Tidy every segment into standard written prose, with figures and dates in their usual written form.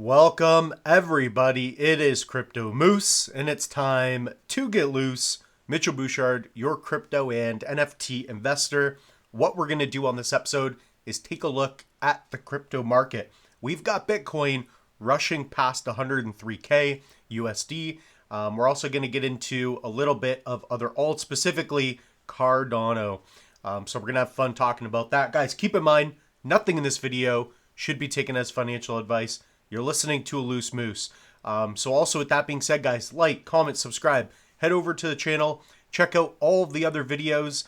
Welcome everybody, it is Crypto Moose and it's time to get loose. Mitchell Bouchard, your crypto and NFT investor. What we're going to do on this episode is take a look at the crypto market. We've got Bitcoin rushing past 103K USD. We're also going to get into a little bit of other alts, specifically Cardano. So we're going to have fun talking about that. Guys, keep in mind, nothing in this video should be taken as financial advice. You're listening to a loose moose. So also with that being said, guys, like, comment, subscribe, head over to the channel, check out all of the other videos.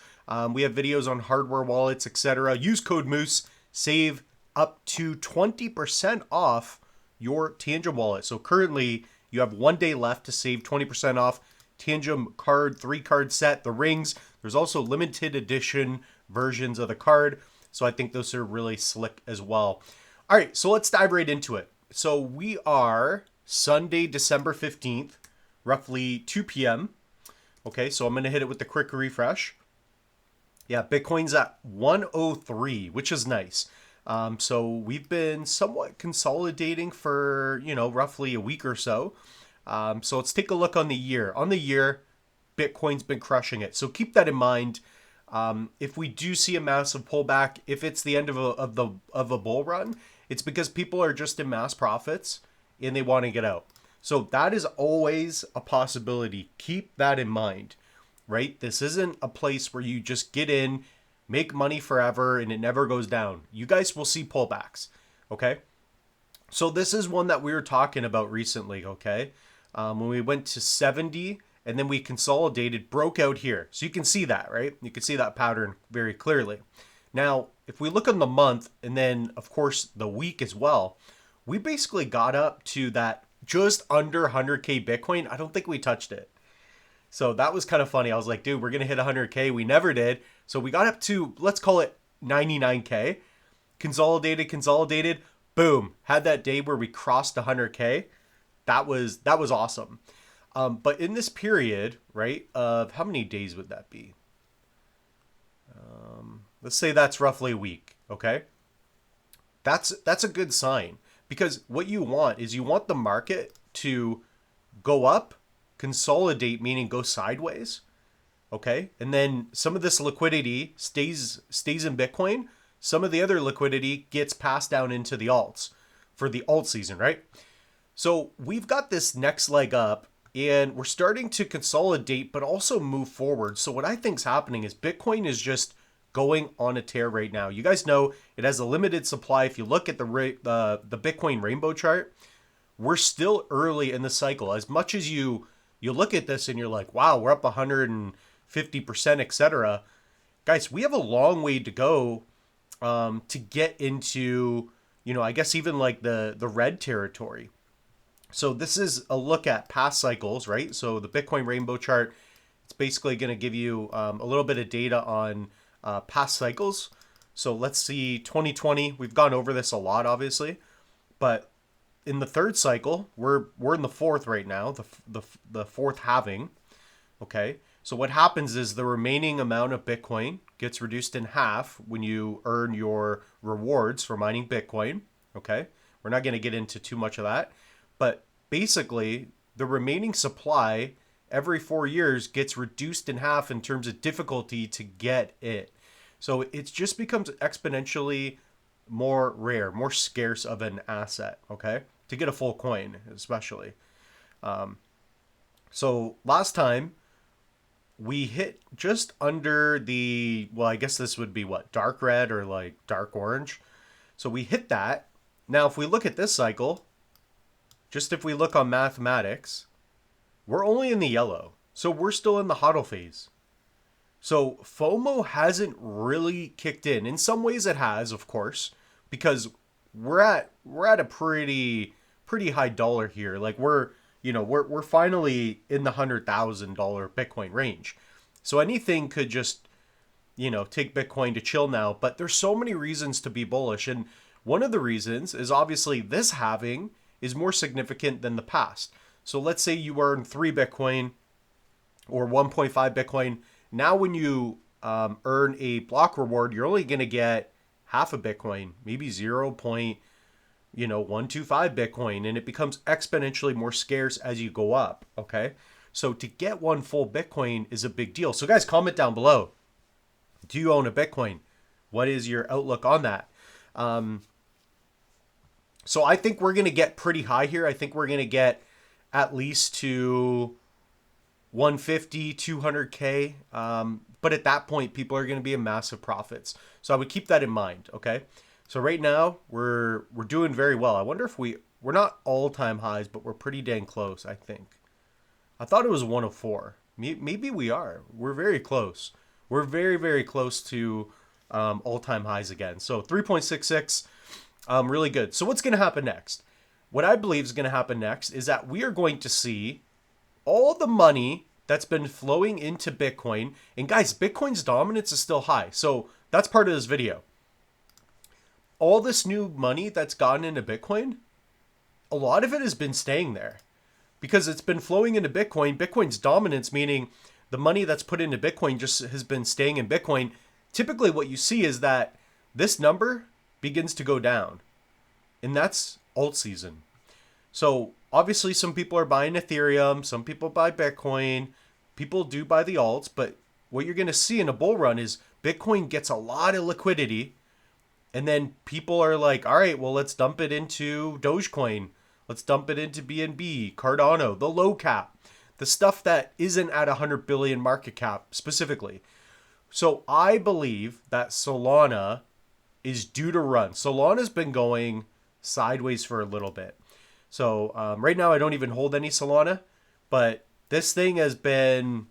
We have videos on hardware wallets, etc. Use code Moose, save up to 20% off your TANGEM wallet. So currently you have 1 day left to save 20% off TANGEM card, 3-card set, the rings. There's also limited edition versions of the card. So I think those are really slick as well. All right, so let's dive right into it. So we are Sunday, December 15th, roughly 2 p.m. Okay, so I'm going to hit it with the quick refresh. Yeah, Bitcoin's at 103, which is nice. So we've been somewhat consolidating for, roughly a week or so. So let's take a look on the year. On the year, Bitcoin's been crushing it. So keep that in mind. If we do see a massive pullback, if it's the end of a bull run, it's because people are just in mass profits and they want to get out. So that is always a possibility. Keep that in mind, right? This isn't a place where you just get in, make money forever, and it never goes down. You guys will see pullbacks, okay? So this is one that we were talking about recently, okay? When we went to 70 and then we consolidated, broke out here. So you can see that, right? You can see that pattern very clearly. Now, if we look on the month and then, of course, the week as well, we basically got up to that just under 100K Bitcoin. I don't think we touched it. So that was kind of funny. I was like, dude, we're going to hit 100K. We never did. So we got up to, let's call it 99K. Consolidated. Boom. Had that day where we crossed 100K. That was awesome. But in this period, right, of how many days would that be? Let's say that's roughly a week, okay? That's a good sign, because what you want is you want the market to go up, consolidate, meaning go sideways, okay? And then some of this liquidity stays in Bitcoin. Some of the other liquidity gets passed down into the alts for the alt season, right? So we've got this next leg up and we're starting to consolidate, but also move forward. So what I think is happening is Bitcoin is just going on a tear right now. You guys know it has a limited supply. If you look at the Bitcoin rainbow chart, we're still early in the cycle. As much as you look at this and you're like, wow, we're up 150%, etc. Guys, we have a long way to go to get into, I guess even like the red territory. So this is a look at past cycles, right? So the Bitcoin rainbow chart, it's basically going to give you a little bit of data on past cycles. So let's see, 2020, we've gone over this a lot, obviously, but in the third cycle, we're in the fourth right now, the fourth halving. Okay, so what happens is the remaining amount of Bitcoin gets reduced in half when you earn your rewards for mining Bitcoin. Okay, we're not going to get into too much of that, but basically the remaining supply every 4 years gets reduced in half in terms of difficulty to get it. So it just becomes exponentially more rare, more scarce of an asset, okay? To get a full coin, especially. So last time we hit just under the, well, I guess this would be what? Dark red or like dark orange. So we hit that. Now, if we look at this cycle, just if we look on mathematics, we're only in the yellow. So we're still in the hodl phase. So FOMO hasn't really kicked in. In some ways it has, of course, because we're at a pretty high dollar here. Like we're finally in the $100,000 Bitcoin range. So anything could just, take Bitcoin to chill now, but there's so many reasons to be bullish. And one of the reasons is obviously this halving is more significant than the past. So let's say you earn 3 Bitcoin or 1.5 Bitcoin. Now when you earn a block reward, you're only going to get half a Bitcoin, maybe 0.1 125 Bitcoin, and it becomes exponentially more scarce as you go up. Okay. So to get one full Bitcoin is a big deal. So guys, comment down below. Do you own a Bitcoin? What is your outlook on that? So I think we're going to get pretty high here. I think we're going to get at least to 150, 200K. But at that point, people are going to be in massive profits. So I would keep that in mind. Okay. So right now we're doing very well. I wonder if we're not all-time highs, but we're pretty dang close, I think. I thought it was 104. Maybe we are. We're very close. We're very, very close to all-time highs again. So 3.66, really good. So what's going to happen next? What I believe is going to happen next is that we are going to see all the money that's been flowing into Bitcoin. And guys, Bitcoin's dominance is still high. So that's part of this video. All this new money that's gotten into Bitcoin, a lot of it has been staying there because it's been flowing into Bitcoin. Bitcoin's dominance, meaning the money that's put into Bitcoin just has been staying in Bitcoin. Typically what you see is that this number begins to go down, and that's alt season. So obviously some people are buying Ethereum, some people buy Bitcoin, people do buy the alts, but what you're going to see in a bull run is Bitcoin gets a lot of liquidity, and then people are like, all right, well, let's dump it into Dogecoin. Let's dump it into BNB, Cardano, the low cap, the stuff that isn't at 100 billion market cap specifically. So I believe that Solana is due to run. Solana's been going sideways for a little bit. So right now I don't even hold any Solana, but this thing has been,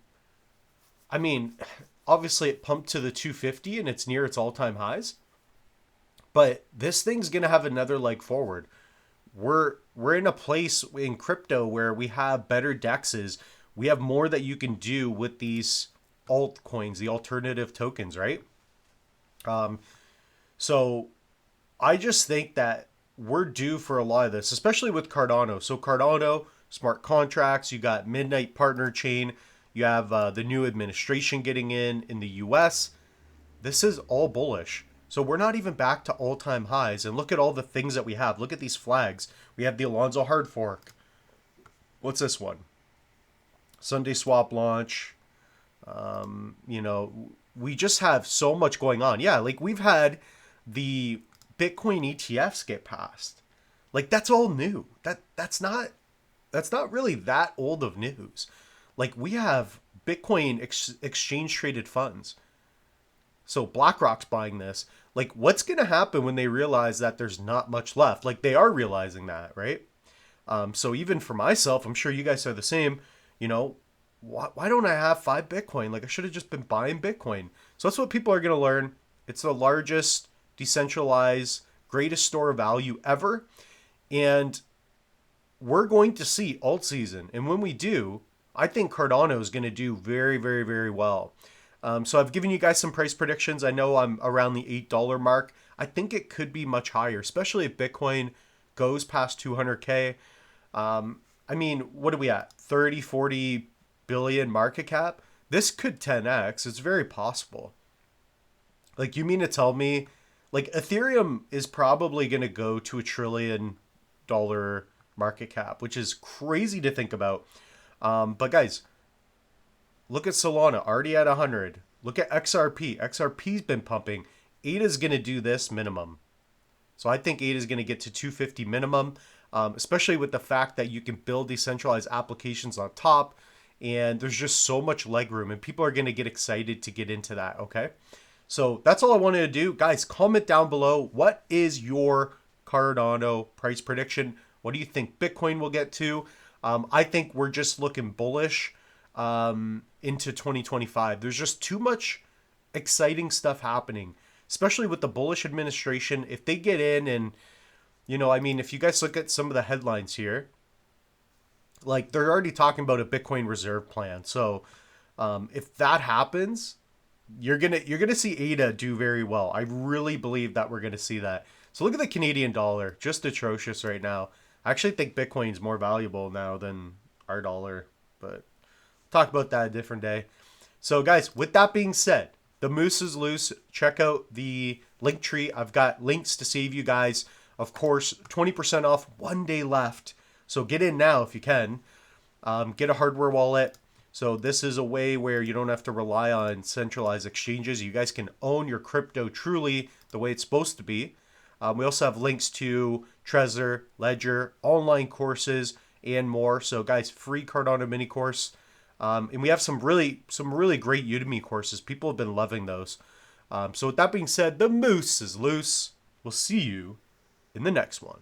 obviously it pumped to the 250 and it's near its all-time highs. But this thing's going to have another leg forward. We're in a place in crypto where we have better dexes. We have more that you can do with these altcoins, the alternative tokens, right? So I just think that we're due for a lot of this, especially with Cardano. So Cardano, smart contracts, you got Midnight Partner Chain, you have the new administration getting in the US. This is all bullish. So we're not even back to all-time highs. And look at all the things that we have. Look at these flags. We have the Alonzo hard fork. What's this one? Sunday swap launch. We just have so much going on. Yeah, like we've had the Bitcoin ETFs get passed. Like that's all new. That's not really that old of news. Like we have Bitcoin exchange traded funds. So BlackRock's buying this. Like what's going to happen when they realize that there's not much left? Like they are realizing that, right? So even for myself, I'm sure you guys are the same, why don't I have 5 Bitcoin? Like I should have just been buying Bitcoin. So that's what people are going to learn. It's the largest decentralized, greatest store of value ever. And we're going to see alt season. And when we do, I think Cardano is going to do very, very, very well. So I've given you guys some price predictions. I know I'm around the $8 mark. I think it could be much higher, especially if Bitcoin goes past 200K. What are we at? 30, 40 billion market cap? This could 10x. It's very possible. Like, you mean to tell me, like, Ethereum is probably going to go to $1 trillion market cap, which is crazy to think about. But guys, look at Solana, already at 100. Look at XRP. XRP's been pumping. ADA's going to do this minimum. So I think ADA is going to get to 250 minimum, especially with the fact that you can build decentralized applications on top. And there's just so much leg room, and people are going to get excited to get into that, okay? So that's all I wanted to do. Guys, comment down below. What is your Cardano price prediction? What do you think Bitcoin will get to? I think we're just looking bullish into 2025. There's just too much exciting stuff happening, especially with the bullish administration. If they get in and, if you guys look at some of the headlines here, like they're already talking about a Bitcoin reserve plan. So if that happens, you're gonna see ADA do very well. I really believe that we're gonna see that. So look at the Canadian dollar, just atrocious right now. I actually think Bitcoin's more valuable now than our dollar, but talk about that a different day. So guys, with that being said, the moose is loose. Check out the link tree. I've got links to save you guys Of course, 20% off, 1 day left. So get in now if you can. Get a hardware wallet. So this is a way where you don't have to rely on centralized exchanges. You guys can own your crypto truly the way it's supposed to be. We also have links to Trezor, Ledger, online courses, and more. So guys, free Cardano mini course. And we have some really great Udemy courses. People have been loving those. So with that being said, the moose is loose. We'll see you in the next one.